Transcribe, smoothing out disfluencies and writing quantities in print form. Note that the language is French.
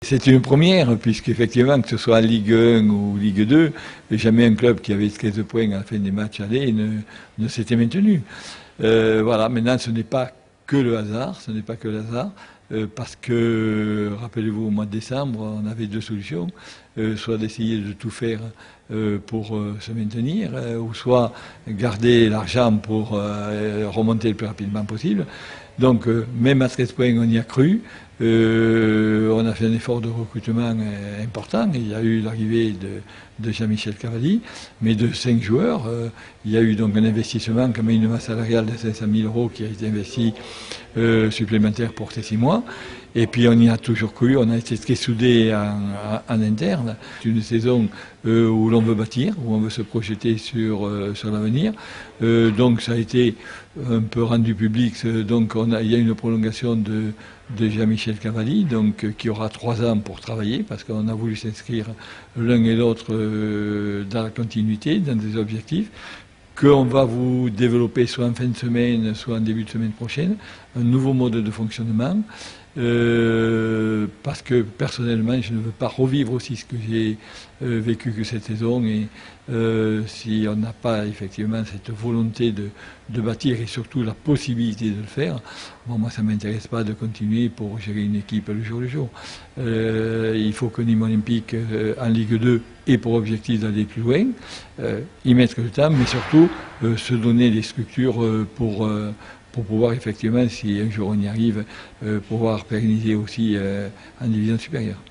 C'est une première, puisqu'effectivement, que ce soit en Ligue 1 ou Ligue 2, jamais un club qui avait 13 points à la fin des matchs allés ne s'était maintenu. Voilà, maintenant, ce n'est pas que le hasard, parce que, rappelez-vous, au mois de décembre, on avait deux solutions, soit d'essayer de tout faire pour se maintenir, ou soit garder l'argent pour remonter le plus rapidement possible. Donc, même à 13 points, on y a cru. On a fait un effort de recrutement important. Il y a eu l'arrivée de Jean-Michel Cavalli, mais de 5 joueurs. Il y a eu donc un investissement, comme une masse salariale de 500 000 € qui a été investi supplémentaire pour ces 6 mois. Et puis on y a toujours cru, on a été très soudés en interne. C'est une saison où l'on veut bâtir, où on veut se projeter sur l'avenir. Donc ça a été un peu rendu public. Donc il y a une prolongation de Jean-Michel Cavalli, donc, qui aura 3 ans pour travailler, parce qu'on a voulu s'inscrire l'un et l'autre dans la continuité, dans des objectifs qu'on va vous développer soit en fin de semaine, soit en début de semaine prochaine, un nouveau mode de fonctionnement. Parce que personnellement, je ne veux pas revivre aussi ce que j'ai vécu que cette saison, et si on n'a pas effectivement cette volonté de bâtir et surtout la possibilité de le faire, bon, moi ça ne m'intéresse pas de continuer pour gérer une équipe le jour le jour. Il faut que Nîmes Olympique en Ligue 2 ait pour objectif d'aller plus loin, y mettre le temps, mais surtout se donner des structures pour pouvoir effectivement, si un jour on y arrive, pouvoir pérenniser aussi en division supérieure.